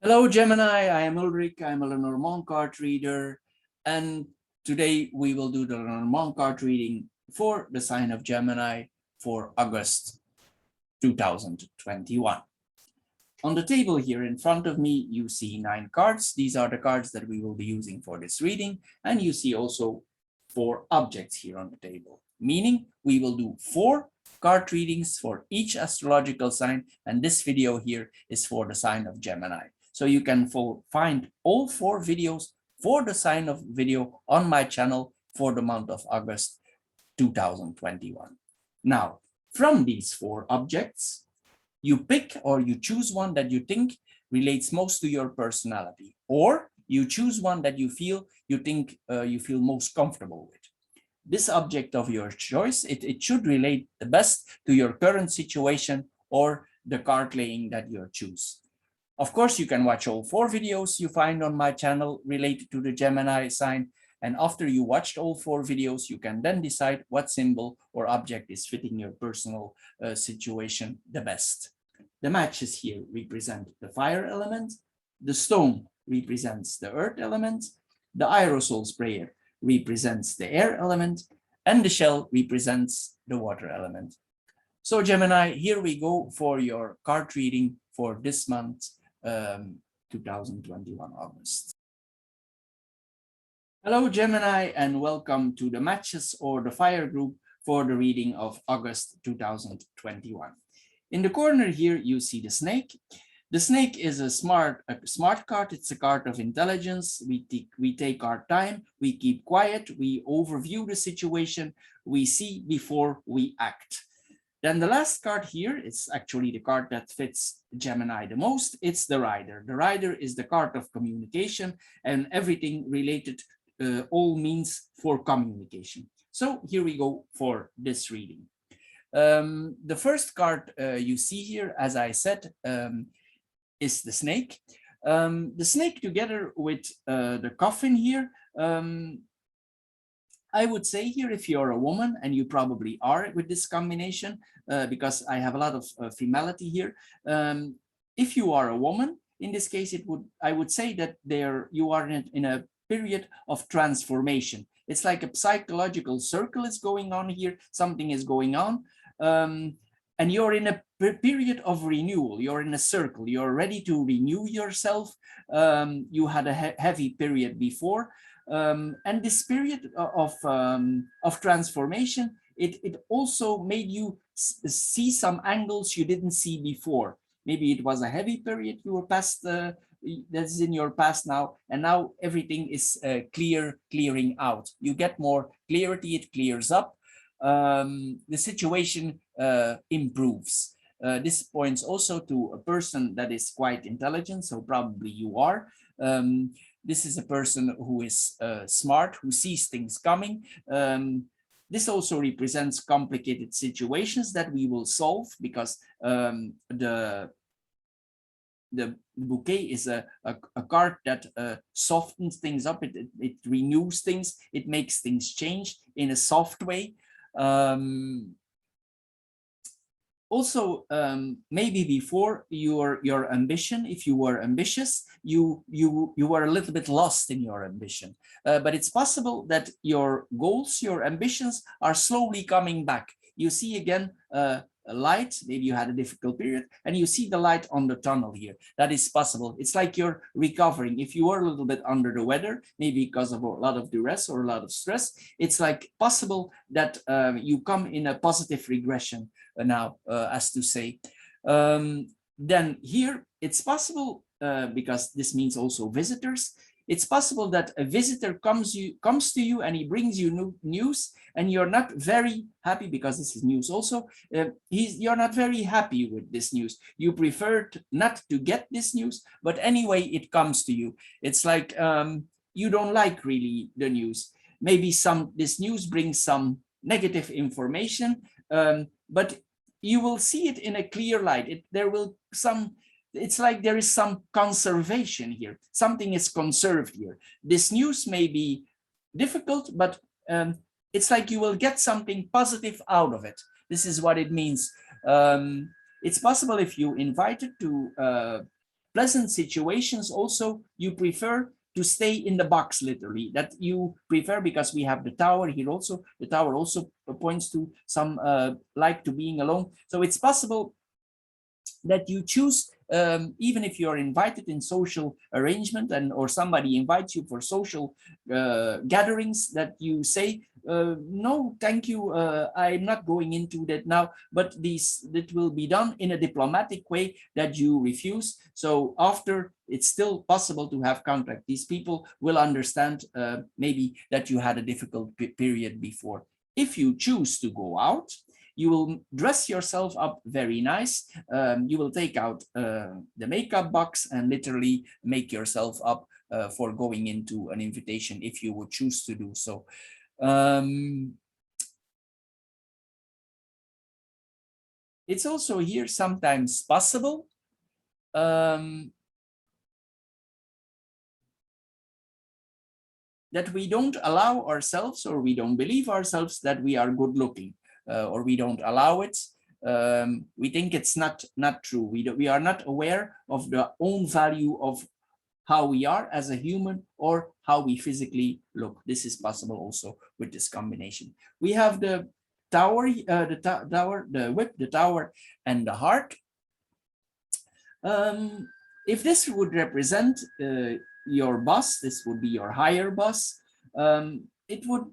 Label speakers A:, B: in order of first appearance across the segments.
A: Hello, Gemini. I am Ulrich. I'm a Lenormand card reader. And today we will do the Lenormand card reading for the sign of Gemini for August 2021. On the table here in front of me, you see 9 cards. These are the cards that we will be using for this reading. And you see also 4 objects here on the table, meaning we will do 4 card readings for each astrological sign. And this video here is for the sign of Gemini. So you can find all 4 videos for the sign of video on my channel for the month of August 2021. Now, from these 4 objects, you pick or you choose one that you think relates most to your personality, or you choose one that you feel most comfortable with. This object of your choice, it should relate the best to your current situation or the card laying that you choose. Of course, you can watch all 4 videos you find on my channel related to the Gemini sign. And after you watched all 4 videos, you can then decide what symbol or object is fitting your personal situation the best. The matches here represent the fire element. The stone represents the earth element. The aerosol sprayer represents the air element. And the shell represents the water element. So Gemini, here we go for your card reading for this month. 2021 August. Hello Gemini, and welcome to the matches or the fire group for the reading of August 2021. In the corner here you see the snake. The snake is a smart card. It's a card of intelligence. We take our time, we keep quiet, we overview the situation, we see before we act. Then the last card here is actually the card that fits Gemini the most. It's the rider. The rider is the card of communication and everything related, all means for communication. So here we go for this reading. The first card you see here, as I said, is the snake. The snake together with the coffin here. I would say here, if you're a woman, and you probably are with this combination, because I have a lot of femality here. If you are a woman, in this case, I would say that you are in a period of transformation. It's like a psychological circle is going on here. Something is going on. And you're in a period of renewal. You're in a circle. You're ready to renew yourself. You had a heavy period before. And this period of transformation, it also made you see some angles you didn't see before. Maybe it was a heavy period you were past, that's in your past now, and now everything is clearing out. You get more clarity, it clears up. The situation improves. This points also to a person that is quite intelligent, so probably you are. This is a person who is smart, who sees things coming. This also represents complicated situations that we will solve, because the bouquet is a card that softens things up. It renews things. It makes things change in a soft way. Also, maybe before your ambition, if you were ambitious, you were a little bit lost in your ambition. But it's possible that your goals, your ambitions are slowly coming back. You see again a light. Maybe you had a difficult period, and you see the light on the tunnel here. That is possible. It's like you're recovering. If you were a little bit under the weather, maybe because of a lot of duress or a lot of stress, it's like possible that you come in a positive regression now, as to say. Then here it's possible, because this means also visitors. It's possible that a visitor comes to you and he brings you news, and you're not very happy, because this is news also. You're not very happy with this news. You prefer not to get this news, but anyway, it comes to you. It's like you don't like really the news. Maybe this news brings some negative information, but you will see it in a clear light. It's like there is some conservation here. Something is conserved here. This news may be difficult, but it's like you will get something positive out of it. This is what it means. It's possible if you invited to pleasant situations also, you prefer to stay in the box, literally, that you prefer, because we have the tower here also. The tower also points to some like to being alone. So it's possible that you choose, even if you're invited in social arrangement and or somebody invites you for social gatherings, that you say, no, thank you, I'm not going into that now, but that will be done in a diplomatic way, that you refuse. So after, it's still possible to have contact. These people will understand maybe that you had a difficult period before. If you choose to go out, you will dress yourself up very nice. You will take out the makeup box and literally make yourself up for going into an invitation, if you would choose to do so. It's also here sometimes possible that we don't allow ourselves, or we don't believe ourselves that we are good looking. Or we don't allow it. We think it's not true. We are not aware of the own value of how we are as a human, or how we physically look. This is possible also with this combination. We have the tower, the whip, the tower, and the heart. If this would represent your boss, this would be your higher boss. It would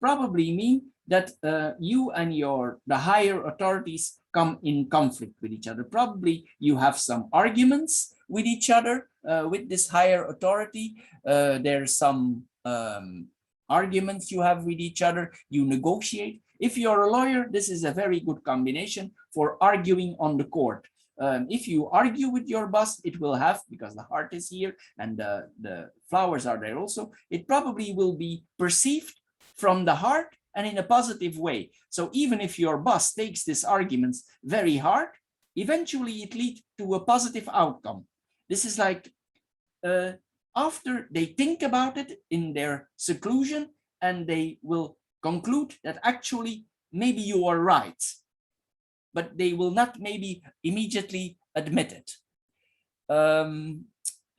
A: probably mean that you and the higher authorities come in conflict with each other. Probably you have some arguments with each other, with this higher authority. There's some arguments you have with each other. You negotiate. If you're a lawyer, this is a very good combination for arguing on the court. If you argue with your boss, it will have, because the heart is here and the flowers are there also, it probably will be perceived from the heart and in a positive way. So even if your boss takes these arguments very hard, eventually it leads to a positive outcome. This is like after they think about it in their seclusion, and they will conclude that actually maybe you are right, but they will not maybe immediately admit it.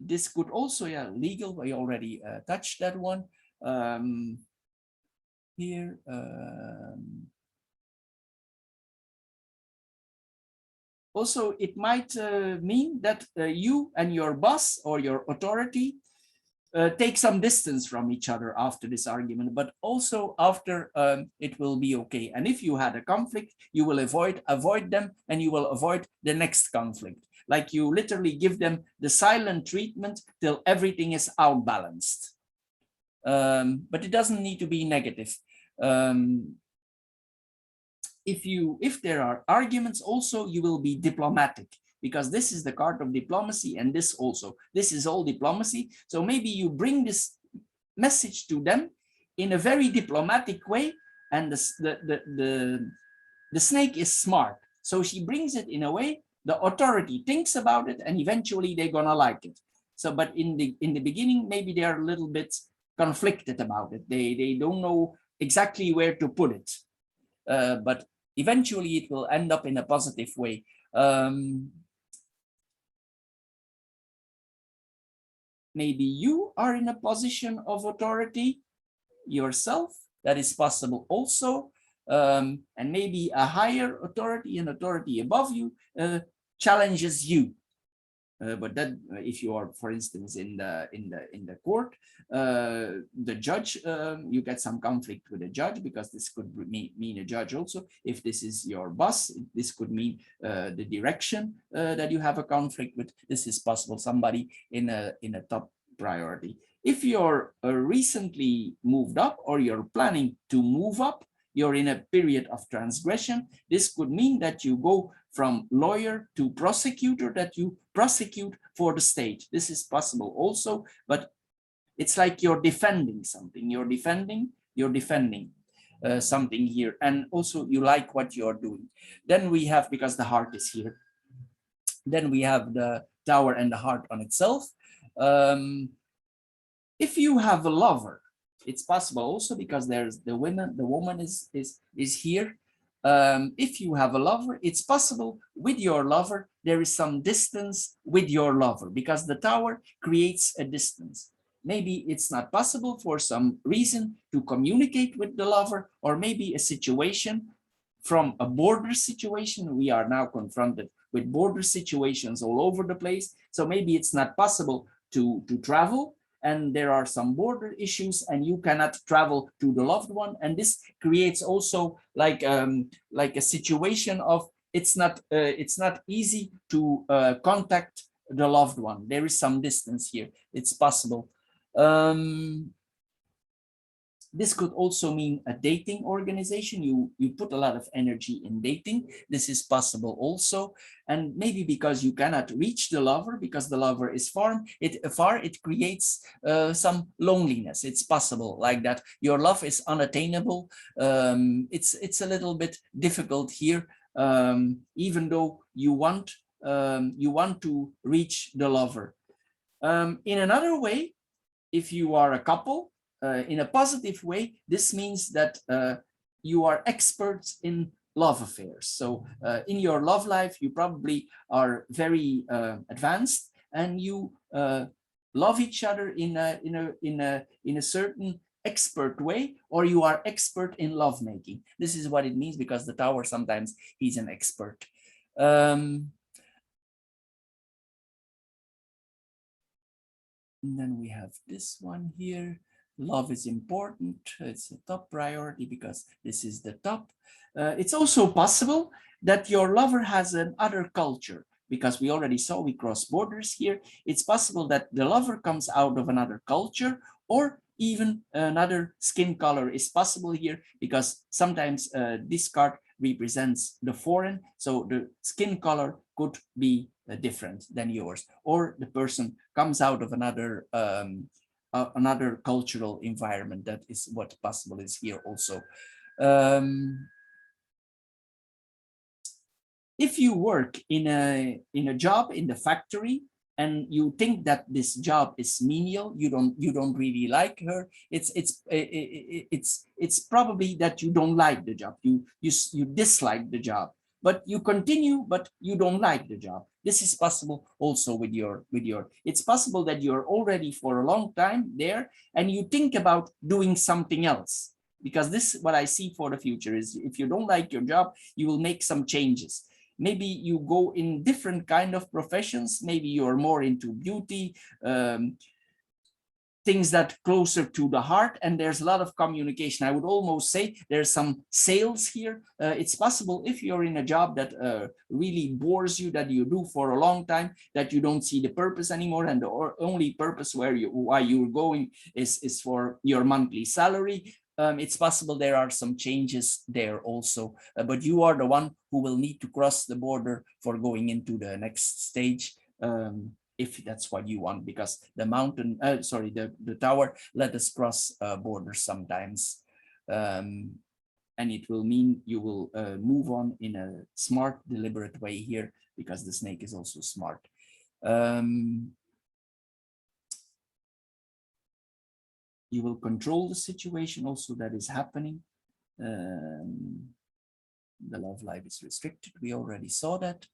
A: This could also, yeah, legal, we already touched that one. Here, also, it might mean that you and your boss or your authority take some distance from each other after this argument, but also after it will be okay. And if you had a conflict, you will avoid them, and you will avoid the next conflict. Like you literally give them the silent treatment till everything is outbalanced. But it doesn't need to be negative. If there are arguments also, you will be diplomatic, because this is the card of diplomacy, and this is all diplomacy. So maybe you bring this message to them in a very diplomatic way, and the snake is smart, so she brings it in a way the authority thinks about it, and eventually they're gonna like it. So, but in the beginning, maybe they are a little bit conflicted about it. They don't know exactly where to put it, but eventually it will end up in a positive way. Maybe you are in a position of authority yourself. That is possible also. And maybe a higher authority, an authority above you, challenges you. But that if you are, for instance, in the court, the judge, you get some conflict with the judge, because this could mean a judge also. If this is your boss, this could mean the direction that you have a conflict with. This is possible, somebody in a top priority. If you're recently moved up, or you're planning to move up, you're in a period of transgression. This could mean that you go from lawyer to prosecutor, that you prosecute for the state. This is possible also, but it's like you're defending something. You're defending something here, and also you like what you're doing. Then we have, because the heart is here, then we have the tower and the heart on itself. If you have a lover, it's possible also, because there's the woman is here. if you have a lover, it's possible with your lover, there is some distance with your lover because the tower creates a distance. Maybe it's not possible for some reason to communicate with the lover, or maybe a situation from a border situation. We are now confronted with border situations all over the place. So maybe it's not possible to travel, and there are some border issues and you cannot travel to the loved one. And this creates also like a situation of it's not easy to contact the loved one. There is some distance here. It's possible. This could also mean a dating organization. You put a lot of energy in dating. This is possible also. And maybe because you cannot reach the lover, because the lover is far, it creates some loneliness. It's possible like that. Your love is unattainable. It's a little bit difficult here, even though you want to reach the lover. In another way, if you are a couple, in a positive way, this means that you are experts in love affairs. So in your love life, you probably are very advanced, and you love each other in a certain expert way, or you are expert in lovemaking. This is what it means, because the tower sometimes he's an expert. And then we have this one here. Love is important. It's a top priority because this is the top. It's also possible that your lover has another culture, because we already saw we cross borders here. It's possible that the lover comes out of another culture, or even another skin color is possible here, because sometimes this card represents the foreign. So the skin color could be different than yours, or the person comes out of another another cultural environment. That is what possible is here also. If you work in a job in the factory, and you think that this job is menial, you don't really like her, it's probably that you don't like the job, you dislike the job, but you continue, but you don't like the job. This is possible also with your it's possible that you're already for a long time there, and you think about doing something else, because this, what I see for the future is, if you don't like your job, you will make some changes. Maybe you go in different kind of professions. Maybe you're more into beauty, things that closer to the heart, and there's a lot of communication. I would almost say there's some sales here. It's possible if you're in a job that really bores you, that you do for a long time, that you don't see the purpose anymore, and the only purpose why you're going is for your monthly salary. It's possible there are some changes there also, but you are the one who will need to cross the border for going into the next stage, if that's what you want, because the mountain, the tower let us cross borders sometimes, and it will mean you will move on in a smart, deliberate way here, because the snake is also smart. You will control the situation also that is happening. The love life is restricted. We already saw that.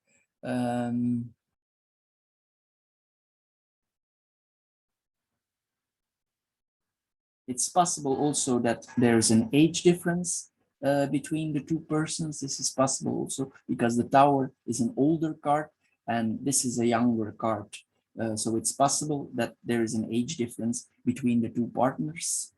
A: It's possible also that there's an age difference between the two persons. This is possible also because the tower is an older card and this is a younger card. So it's possible that there is an age difference between the two partners.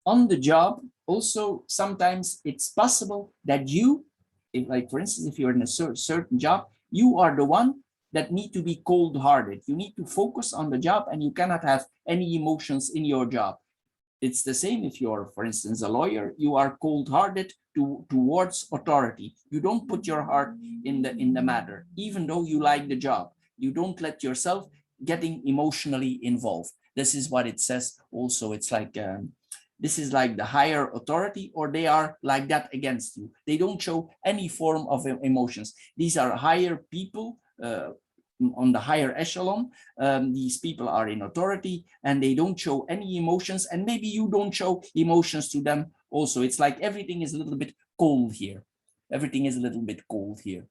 A: On the job, also sometimes it's possible that you, like for instance, if you're in a certain job, you are the one that need to be cold-hearted. You need to focus on the job and you cannot have any emotions in your job. It's the same if you're, for instance, a lawyer, you are cold-hearted towards authority. You don't put your heart in the matter, even though you like the job. You don't let yourself getting emotionally involved. This is what it says also. It's like, this is like the higher authority, or they are like that against you. They don't show any form of emotions. These are higher people, on the higher echelon. These people are in authority and they don't show any emotions, and maybe you don't show emotions to them also. It's like everything is a little bit cold here. Everything is a little bit cold here.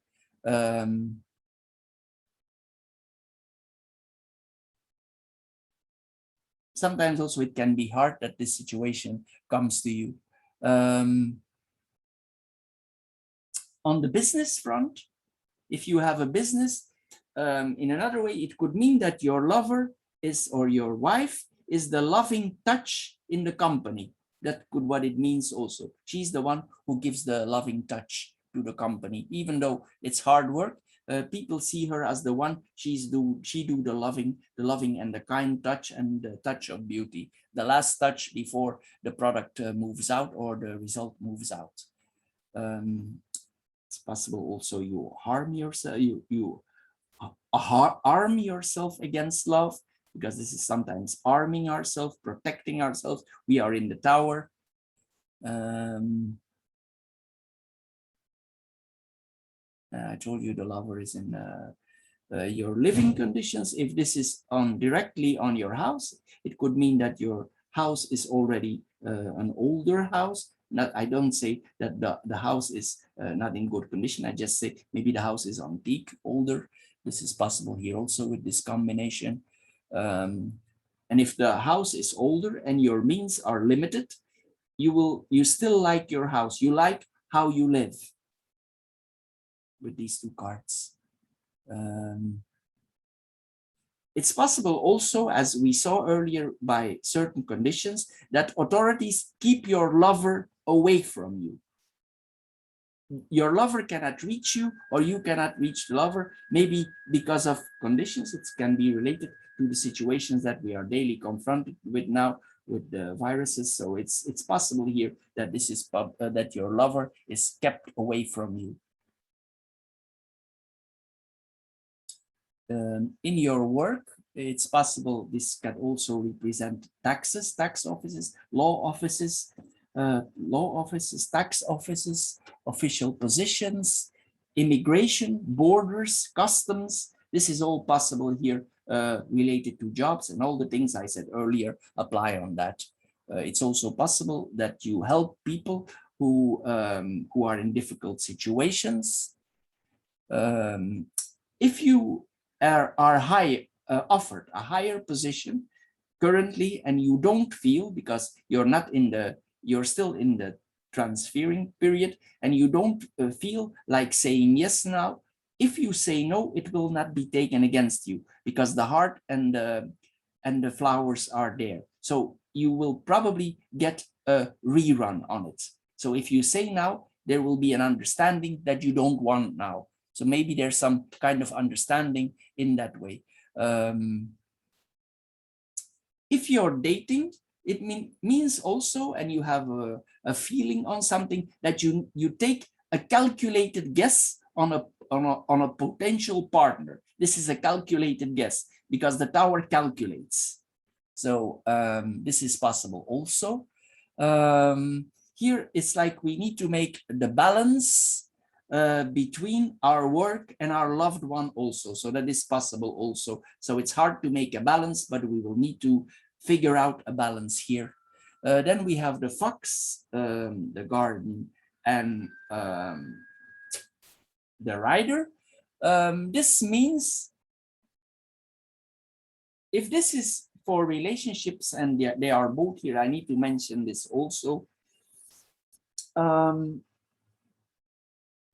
A: Sometimes also it can be hard that this situation comes to you. On the business front, if you have a business, in another way, it could mean that your lover is, or your wife is the loving touch in the company. That could what it means also. She's the one who gives the loving touch to the company, even though it's hard work. People see her as the one she do the loving and the kind touch and the touch of beauty, the last touch before the product moves out or the result moves out. It's possible also you harm yourself, you arm yourself against love, because this is sometimes arming ourselves, protecting ourselves. We are in the tower. I told you the lover is in your living conditions. If this is directly on your house, it could mean that your house is already an older house. I don't say that the house is not in good condition. I just say maybe the house is antique, older. This is possible here also with this combination. And if the house is older and your means are limited, you still like your house. You like how you live with these two cards. It's possible also, as we saw earlier, by certain conditions, that authorities keep your lover away from you. Your lover cannot reach you, or you cannot reach the lover, maybe because of conditions. It can be related to the situations that we are daily confronted with now with the viruses. So it's possible here that this is that your lover is kept away from you. In your work, it's possible this can also represent taxes, tax offices, law offices, tax offices, official positions, immigration, borders, customs. This is all possible here related to jobs, and all the things I said earlier apply on that. It's also possible that you help people who are in difficult situations. If you are offered a higher position currently and you don't feel, because you're still in the transferring period and you don't feel like saying yes now, if you say no, it will not be taken against you, because the heart and the flowers are there. So you will probably get a rerun on it. So if you say now, there will be an understanding that you don't want now. So maybe there's some kind of understanding in that way. If you're dating, it means also, and you have a feeling on something, that you take a calculated guess on a potential partner. This is a calculated guess because the tower calculates. So this is possible also. Here it's like we need to make the balance between our work and our loved one also. So that is possible also. So it's hard to make a balance, but we will need to figure out a balance here. Then we have the fox, the garden, and the rider. This means, if this is for relationships and they are both here, I need to mention this also.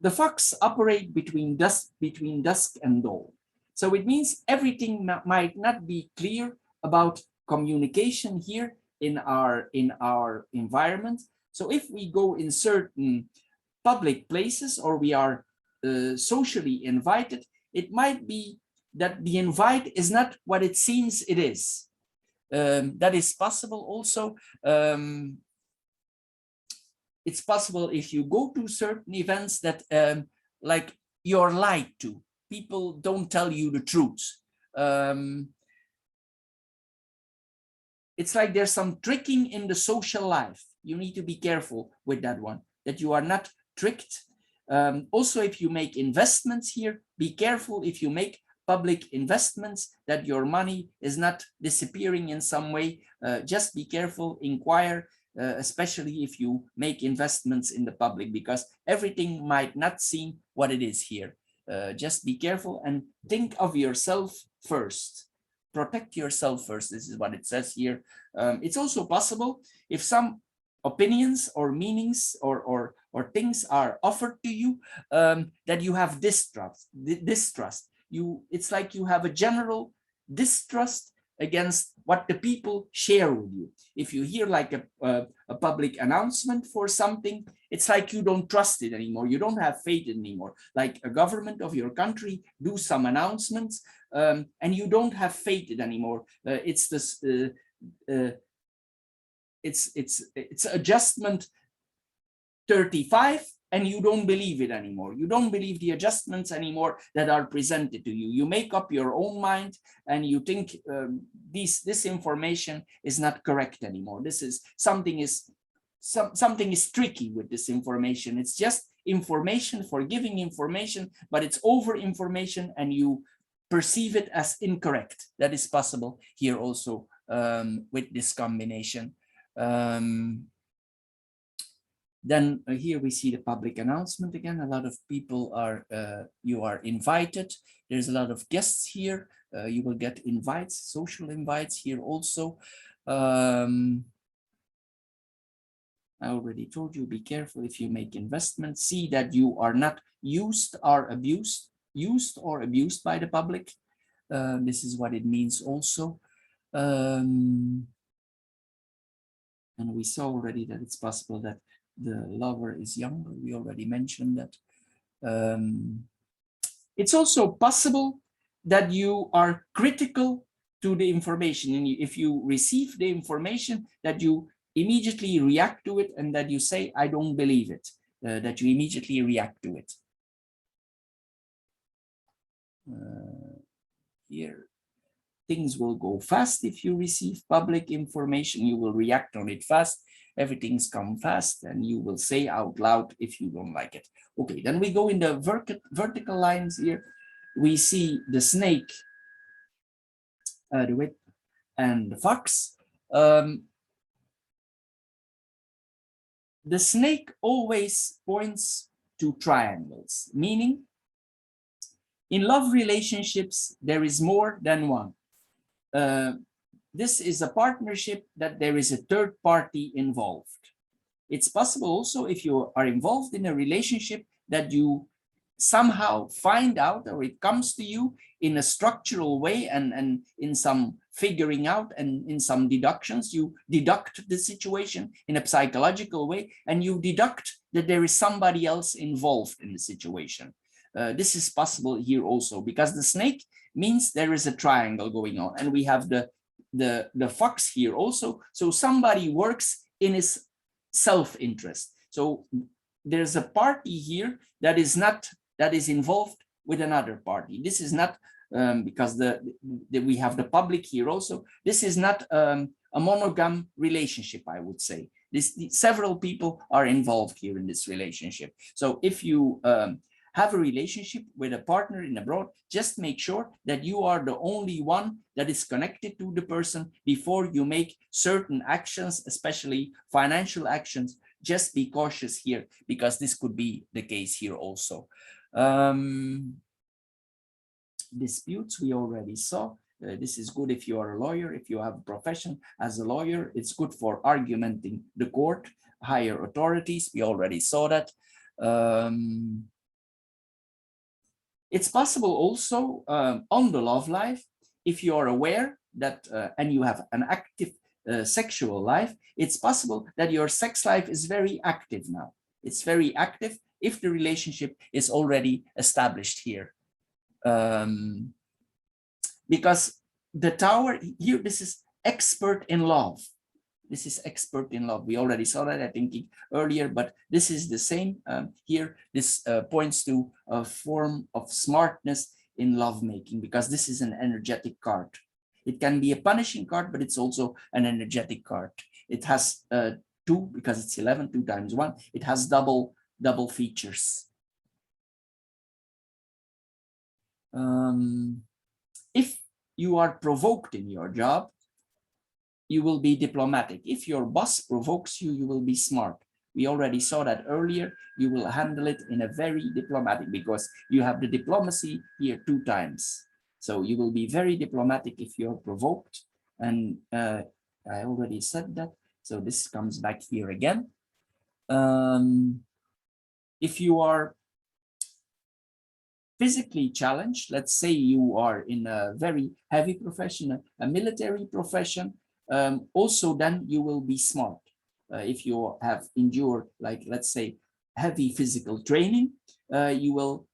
A: The fox operate between dusk and dawn. So it means everything might not be clear about communication here in our environment. So if we go in certain public places, or we are socially invited, it might be that the invite is not what it seems it is. That is possible also. It's possible if you go to certain events that like you're lied to. People don't tell you the truth. It's like there's some tricking in the social life. You need to be careful with that one, that you are not tricked. Also, if you make investments here, be careful if you make public investments, that your money is not disappearing in some way. Just be careful, inquire, especially if you make investments in the public, because everything might not seem what it is here. Just be careful and think of yourself first. Protect yourself first. This is what it says here. It's also possible if some opinions or meanings or things are offered to you, that you have distrust. It's like you have a general distrust against what the people share with you. If you hear like a public announcement for something, it's like you don't trust it anymore. You don't have faith anymore. Like a government of your country do some announcements, and you don't have faith in anymore. It's this. It's adjustment 35, and you don't believe it anymore. You don't believe the adjustments anymore that are presented to you. You make up your own mind and you think this information is not correct anymore. This is something is tricky with this information. It's just information for giving information, but it's over information and you perceive it as incorrect. That is possible here also with this combination. Then here we see the public announcement again. A lot of people are, you are invited. There's a lot of guests here. You will get invites, social invites here also. I already told you, be careful if you make investments. See that you are not used or abused by the public. This is what it means also. And we saw already that it's possible that the lover is younger. We already mentioned that. It's also possible that you are critical to the information. And if you receive the information, that you immediately react to it and that you say, I don't believe it, that you immediately react to it. Here, things will go fast if you receive public information. You will react on it fast. Everything's come fast and you will say out loud if you don't like it. Okay, then we go in the vertical lines here. We see the snake, the whip, and the fox. The snake always points to triangles, meaning in love relationships, there is more than one. This is a partnership that there is a third party involved. It's possible also if you are involved in a relationship that you somehow find out, or it comes to you in a structural way and in some figuring out and in some deductions. You deduct the situation in a psychological way and you deduct that there is somebody else involved in the situation. This is possible here also because the snake means there is a triangle going on, and we have the fox here also. So somebody works in his self-interest. So there's a party here that is involved with another party. This is not because we have the public here also. This is not a monogam relationship, I would say. Several people are involved here in this relationship. So if you have a relationship with a partner in abroad, just make sure that you are the only one that is connected to the person before you make certain actions, especially financial actions. Just be cautious here because this could be the case here also. Disputes we already saw. This is good if you are a lawyer, if you have a profession as a lawyer. It's good for argumenting the court, higher authorities. We already saw that. It's possible also on the love life, if you are aware that and you have an active sexual life, it's possible that your sex life is very active now. It's very active if the relationship is already established here. Because the tower here, this is expert in love. This is expert in love. We already saw that, I think, earlier, but this is the same here. This points to a form of smartness in lovemaking because this is an energetic card. It can be a punishing card, but it's also an energetic card. It has 2, because it's 11, 2 times 1. It has double features. If you are provoked in your job, you will be diplomatic. If your boss provokes you, you will be smart. We already saw that earlier. You will handle it in a very diplomatic, because you have the diplomacy here 2 times. So you will be very diplomatic if you're provoked. And I already said that. So this comes back here again. If you are physically challenged, let's say you are in a very heavy profession, a military profession, also then you will be smart. If you have endured, like, let's say, heavy physical training, you will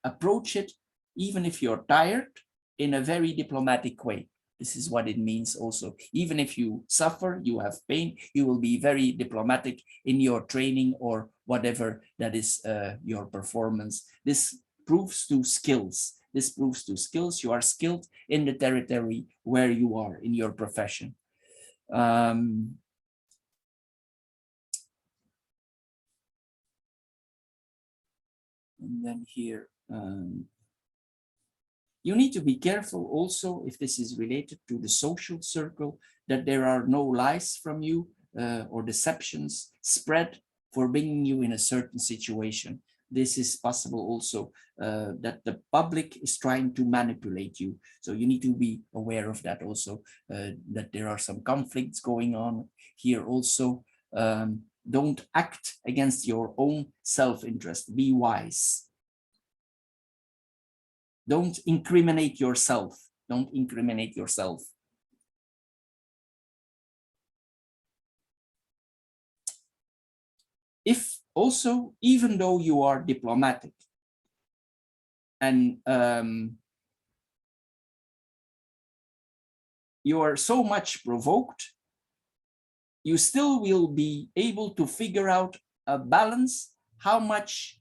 A: approach it, even if you're tired, in a very diplomatic way. This is what it means also. Even if you suffer, you have pain, you will be very diplomatic in your training or whatever that is your performance. This proves to skills. This proves to skills. You are skilled in the territory where you are in your profession. And then here, you need to be careful also, if this is related to the social circle, that there are no lies from you or deceptions spread for bringing you in a certain situation. This is possible also that the public is trying to manipulate you. So you need to be aware of that also, that there are some conflicts going on here also. Don't act against your own self-interest. Be wise. Don't incriminate yourself. Don't incriminate yourself. If also, even though you are diplomatic and you are so much provoked, you still will be able to figure out a balance, how much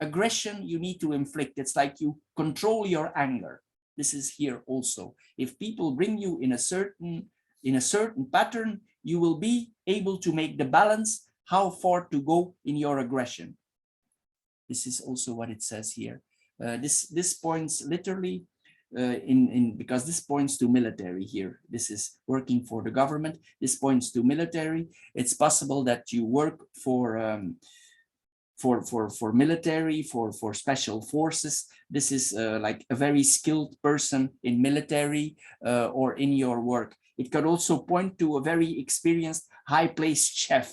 A: aggression you need to inflict. It's like you control your anger. This is here also. If people bring you in a certain pattern, you will be able to make the balance, how far to go in your aggression. This is also what it says here. This points literally because this points to military here. This is working for the government. This points to military. It's possible that you work for military, for special forces. This is like a very skilled person in military or in your work. It could also point to a very experienced high-placed chef.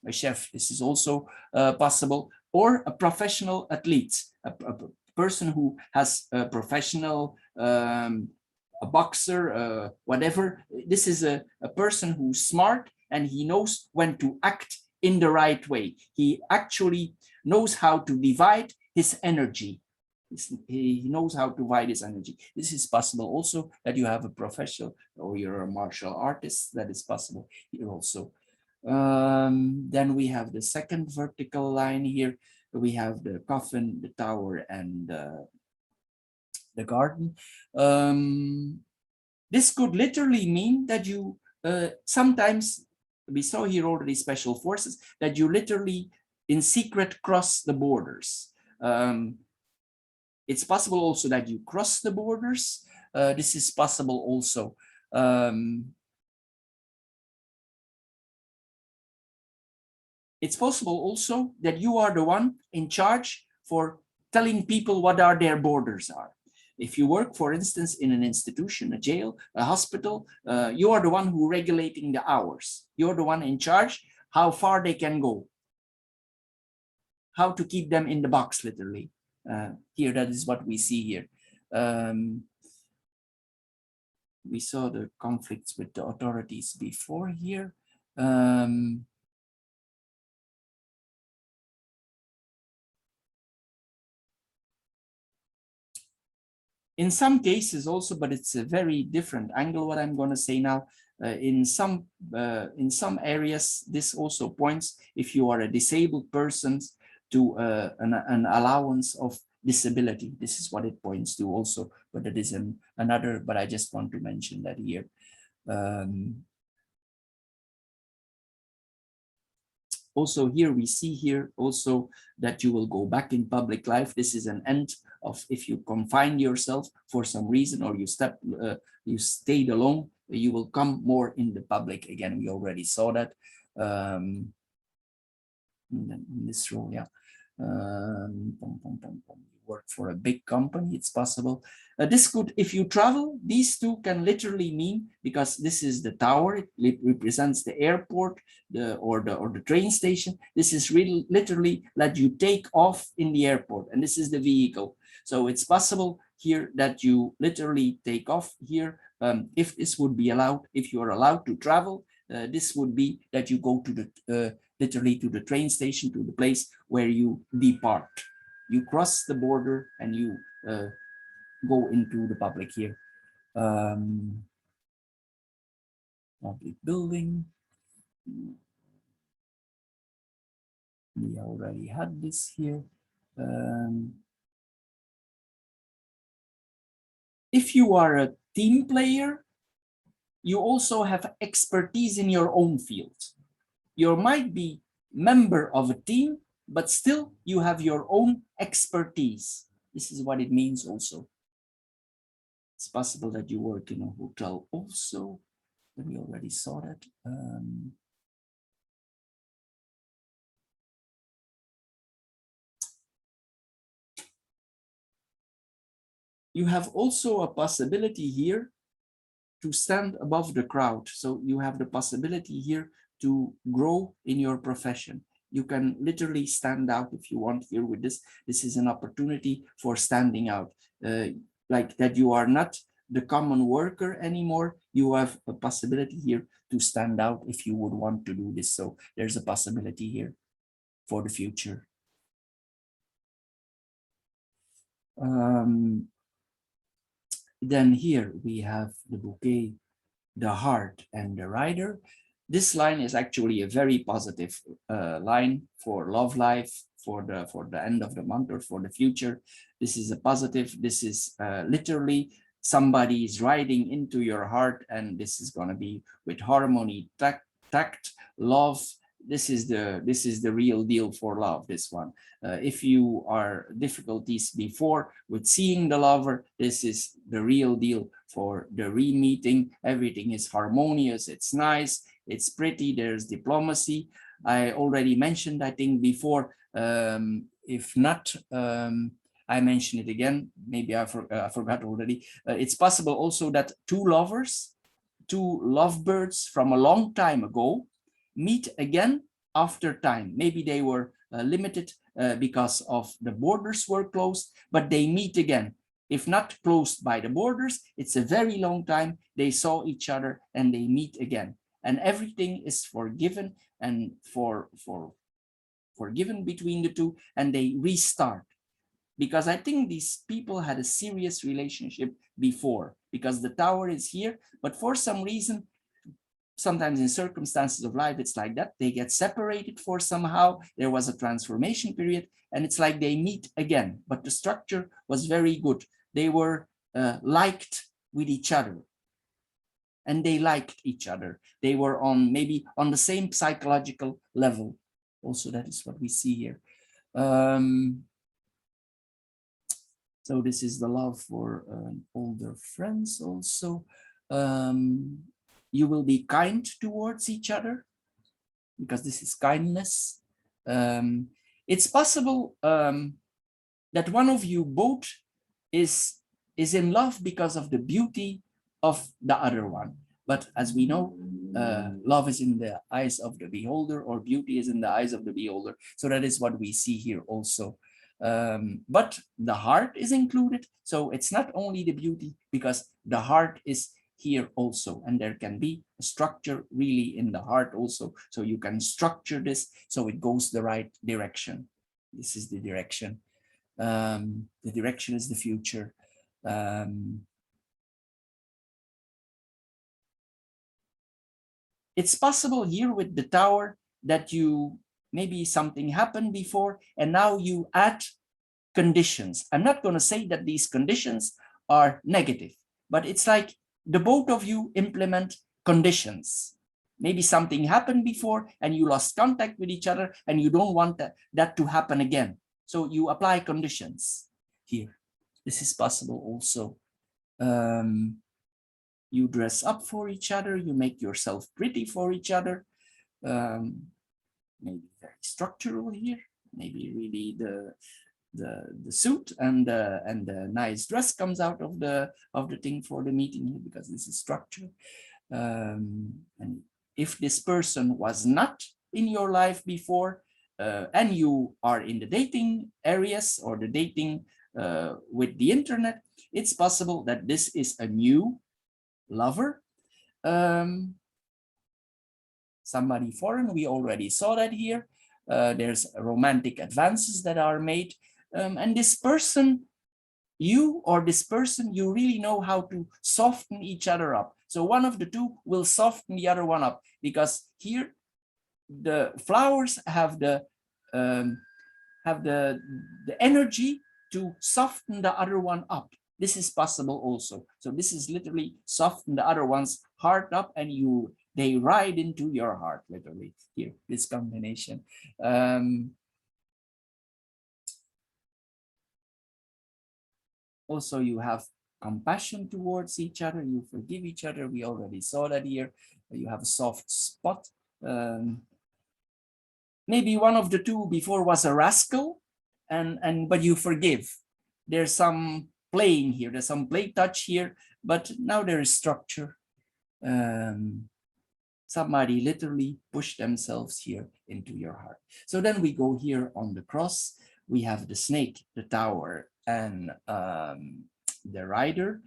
A: A chef, this is also possible, or a professional athlete, a person who has a professional, a boxer, whatever. This is a person who's smart and he knows when to act in the right way. He actually knows how to divide his energy. He knows how to divide his energy. This is possible also that you have a professional or you're a martial artist. That is possible here also. Then we have the second vertical line here. We have the coffin, the tower, and the garden. This could literally mean that you sometimes, we saw here already special forces, that you literally in secret cross the borders. It's possible also that you cross the borders. This is possible also. It's possible also that you are the one in charge for telling people what are their borders are. If you work, for instance, in an institution, a jail, a hospital, you are the one who regulating the hours. You're the one in charge how far they can go, how to keep them in the box, literally. Here, that is what we see here. We saw the conflicts with the authorities before here. In some cases also, but it's a very different angle, what I'm going to say now. In some areas, this also points, if you are a disabled person, to an allowance of disability. This is what it points to also, but it is another, but I just want to mention that here. Also here we see here also that you will go back in public life. This is an end of if you confine yourself for some reason, or you stayed alone, you will come more in the public again. We already saw that in this row. Yeah. Work for a big company, it's possible. This could, if you travel, these two can literally mean, because this is the tower, it represents the airport, or the train station. This is really literally that you take off in the airport, and this is the vehicle. So it's possible here that you literally take off here. If this would be allowed, if you are allowed to travel, this would be that you go to the literally to the train station, to the place where you depart. You cross the border and you go into the public here. Public building. We already had this here. If you are a team player, you also have expertise in your own field. You might be member of a team, but still you have your own expertise. This is what it means also. It's possible that you work in a hotel also. We already saw that. You have also a possibility here to stand above the crowd. So you have the possibility here to grow in your profession. You can literally stand out if you want here with this. This is an opportunity for standing out. Like that you are not the common worker anymore. You have a possibility here to stand out if you would want to do this. So there's a possibility here for the future. Then here we have the bouquet, the heart, and the rider. This line is actually a very positive line for love life, for the end of the month or for the future. This is a positive. This is literally somebody is riding into your heart, and this is going to be with harmony, tact, love. This is the real deal for love, this one. If you are difficulties before with seeing the lover, this is the real deal for the re-meeting. Everything is harmonious, it's nice, it's pretty, there's diplomacy. I already mentioned, I think before, if not, I mention it again, maybe I forgot already. It's possible also that two lovebirds from a long time ago meet again after time. Maybe they were limited because of the borders were closed, but they meet again. If not closed by the borders, it's a very long time. They saw each other and they meet again. And everything is forgiven and forgiven between the two, and they restart. Because I think these people had a serious relationship before, because the tower is here, but for some reason, sometimes in circumstances of life, it's like that. They get separated for somehow. There was a transformation period, and it's like they meet again. But the structure was very good. They were liked with each other, and they liked each other. They were maybe on the same psychological level. Also, that is what we see here. So this is the love for older friends also. You will be kind towards each other, because this is kindness. It's possible that one of you both is in love because of the beauty of the other one. But as we know, love is in the eyes of the beholder, or beauty is in the eyes of the beholder. So that is what we see here also. But the heart is included. So it's not only the beauty, because the heart is here also, and there can be a structure really in the heart also. So you can structure this so it goes the right direction. This is the direction. The direction is the future. It's possible here with the tower that you maybe something happened before, and now you add conditions. I'm not going to say that these conditions are negative, but it's like the both of you implement conditions. Maybe something happened before and you lost contact with each other and you don't want that to happen again. So you apply conditions here. This is possible also. You dress up for each other, you make yourself pretty for each other. Maybe very structural here, maybe really the suit and the nice dress comes out of the thing for the meeting here, because this is structure. And if this person was not in your life before, and you are in the dating areas or the dating with the internet, it's possible that this is a new lover, somebody foreign. We already saw that here. There's romantic advances that are made, and this person, you really know how to soften each other up. So one of the two will soften the other one up, because here the flowers have the energy to soften the other one up. This is possible also. So this is literally soften the other one's heart up, and they ride into your heart, literally here, this combination. Also, you have compassion towards each other, you forgive each other. We already saw that here. You have a soft spot. Maybe one of the two before was a rascal, but you forgive. There's some playing here, there's some play touch here, but now there is structure. Somebody literally pushed themselves here into your heart. So then we go here on the cross. We have the snake, the tower, and the rider.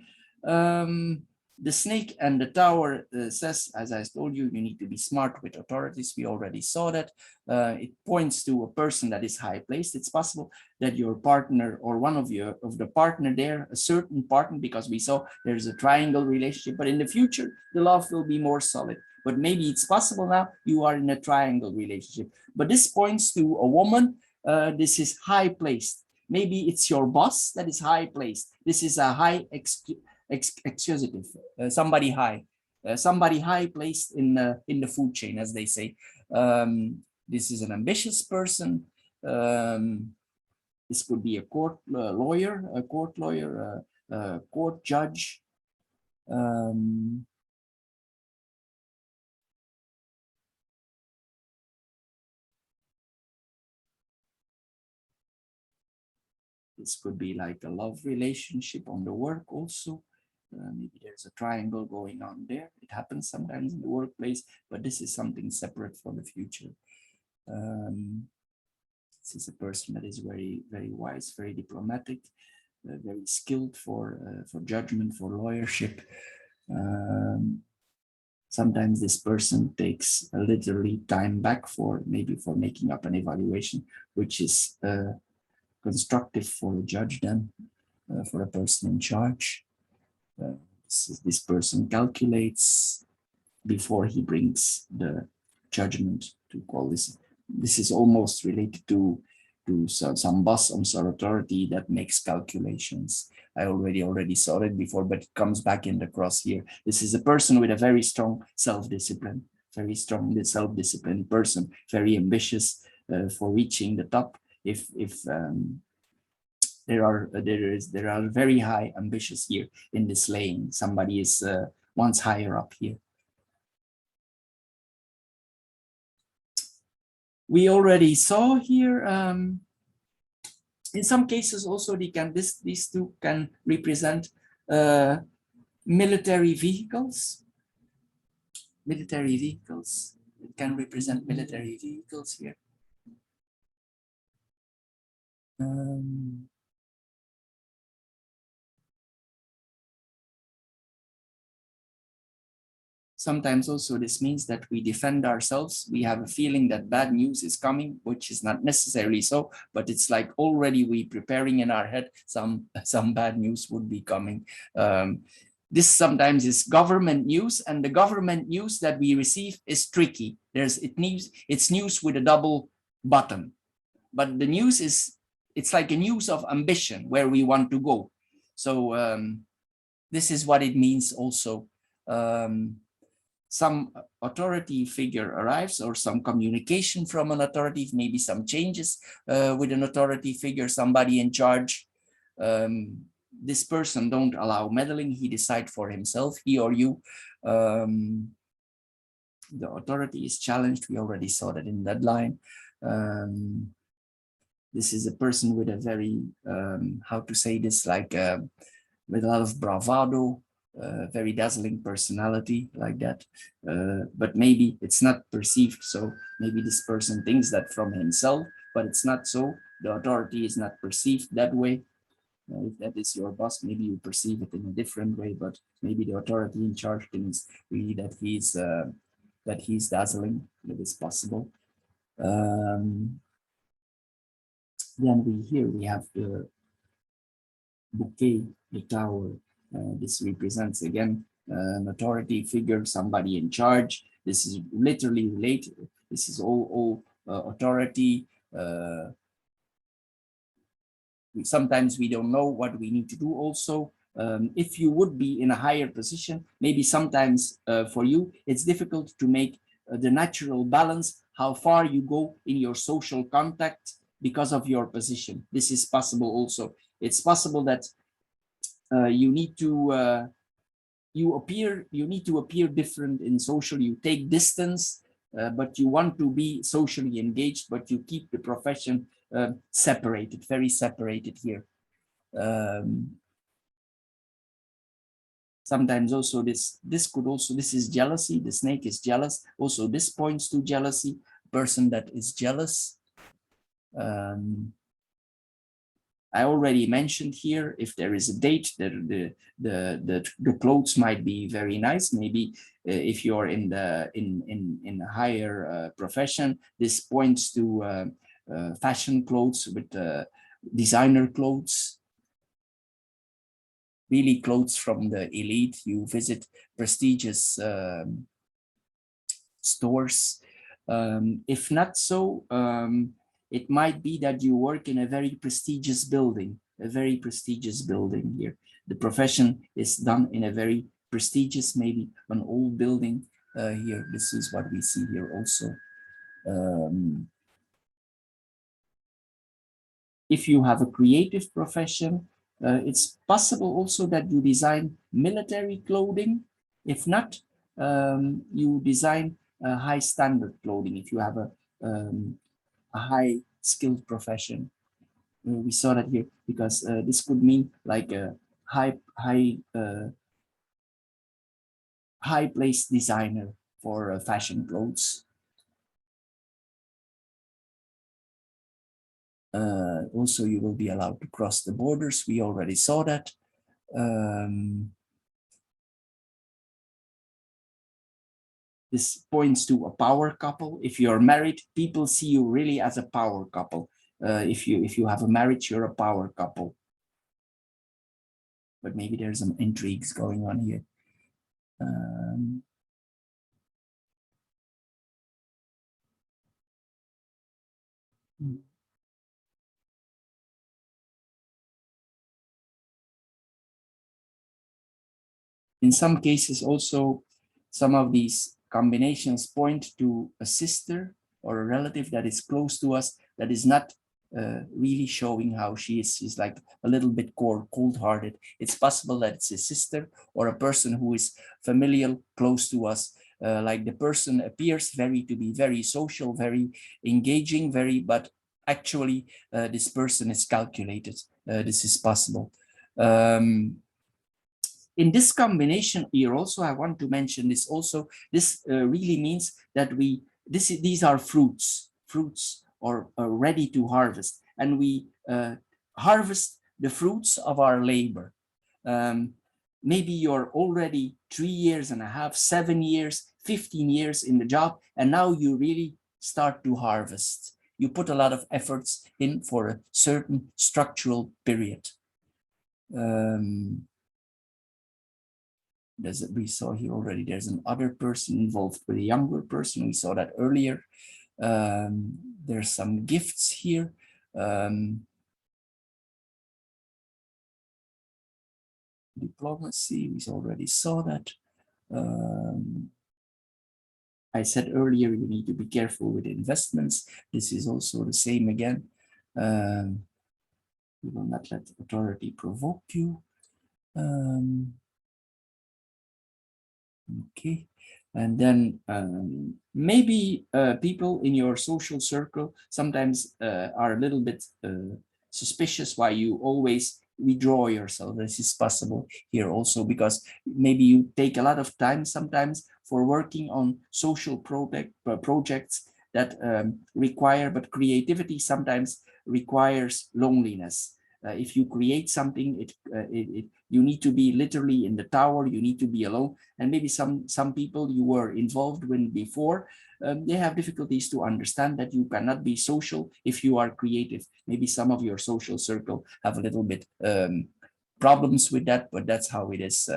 A: The snake and the tower says, as I told you, you need to be smart with authorities. We already saw that. It points to a person that is high placed. It's possible that your partner or one of the partner there, a certain partner, because we saw there's a triangle relationship, but in the future, the love will be more solid. But maybe it's possible now you are in a triangle relationship. But this points to a woman. This is high placed. Maybe it's your boss that is high placed. This is a high executive, somebody high placed in the food chain, as they say. This is an ambitious person. This could be a court lawyer, a court judge. This could be like a love relationship on the work also. Maybe there's a triangle going on there. It happens sometimes in the workplace, but this is something separate for the future. This is a person that is very, very wise, very diplomatic, very skilled for judgment, for lawyership. Sometimes this person takes literally time back for making up an evaluation, which is constructive for a judge then, for a person in charge. This person calculates before he brings the judgment, to call this. This is almost related to some boss, some authority that makes calculations. I already saw it before, but it comes back in the cross here. This is a person with a very strong self-discipline, very strong self-disciplined person, very ambitious for reaching the top. If there are very high ambitions here in this lane. Somebody is once higher up here. We already saw here. In some cases, also these two can represent military vehicles. Military vehicles. It can represent military vehicles here. Sometimes also this means that we defend ourselves. We have a feeling that bad news is coming, which is not necessarily so, but it's like already we preparing in our head some bad news would be coming. This sometimes is government news, and the government news that we receive is tricky. It's news with a double button, but the news it's like a news of ambition where we want to go. So this is what it means also. some authority figure arrives or some communication from an authority, maybe some changes with an authority figure, somebody in charge. This person don't allow meddling. He decide for himself, he or you. The authority is challenged. We already saw that in that line. This is a person with a very, how to say this, like with a lot of bravado, very dazzling personality like that. But maybe it's not perceived. So maybe this person thinks that from himself, but it's not so. The authority is not perceived that way. If that is your boss, maybe you perceive it in a different way, but maybe the authority in charge thinks really that he's dazzling. It is possible. Then we have the bouquet, the tower. This represents again an authority figure, somebody in charge. This is literally related. This is all authority. Sometimes we don't know what we need to do also. If you would be in a higher position, maybe sometimes for you, it's difficult to make the natural balance, how far you go in your social contact because of your position. This is possible also. It's possible that you need to appear different in social. You take distance, but you want to be socially engaged, but you keep the profession separated, very separated here. Sometimes also this is jealousy. The snake is jealous. Also, this points to jealousy. Person that is jealous. I already mentioned here, if there is a date, the clothes might be very nice. Maybe if you're in a higher profession, this points to fashion clothes with designer clothes, really clothes from the elite. You visit prestigious stores. If not so, it might be that you work in a very prestigious building, here. The profession is done in a very prestigious, maybe an old building here. This is what we see here also. If you have a creative profession, it's possible also that you design military clothing. If not, you design high standard clothing. If you have a high skilled profession, we saw that here because this could mean like a high place designer for fashion clothes. Also, you will be allowed to cross the borders. We already saw that. This points to a power couple. If you're married, people see you really as a power couple. If you have a marriage, you're a power couple. But maybe there's some intrigues going on here. In some cases also, some of these combinations point to a sister or a relative that is close to us, that is not really showing how she is. She's like a little bit cold-hearted. It's possible that it's a sister or a person who is familial, close to us. Like the person appears to be very social, very engaging, but actually this person is calculated. This is possible. In this combination here also, I want to mention this also. This really means that these are fruits or ready to harvest, and we harvest the fruits of our labor. Maybe you're already 3.5 years, 7 years, 15 years in the job, and now you really start to harvest. You put a lot of efforts in for a certain structural period. We saw here already, there's an other person involved with a younger person. We saw that earlier. There's some gifts here. Diplomacy, we already saw that. I said earlier, you need to be careful with investments. This is also the same again. You will not let authority provoke you. Okay. And then maybe people in your social circle sometimes are a little bit suspicious why you always withdraw yourself. This is possible here also because maybe you take a lot of time sometimes for working on social projects that require, but creativity sometimes requires loneliness. If you create something, you need to be literally in the tower, you need to be alone. And maybe some people you were involved with before, they have difficulties to understand that you cannot be social if you are creative. Maybe some of your social circle have a little bit problems with that, but that's how it is.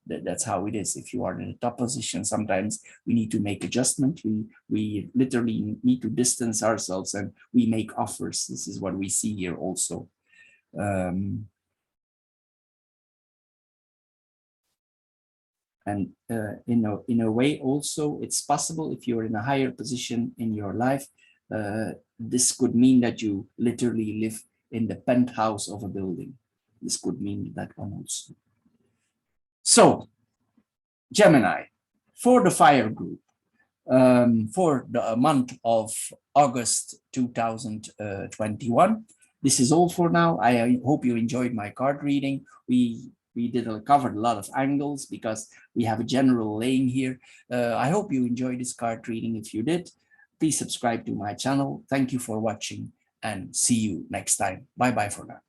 A: That's how it is. If you are in a top position, sometimes we need to make adjustment. We literally need to distance ourselves and we make offers. This is what we see here also. And in a way also, it's possible if you're in a higher position in your life, this could mean that you literally live in the penthouse of a building. This could mean that one also. So, Gemini, for the fire group, for the month of August 2021. This is all for now. I hope you enjoyed my card reading. We covered a lot of angles because we have a general laying here. I hope you enjoyed this card reading. If you did, please subscribe to my channel. Thank you for watching and see you next time. Bye bye for now.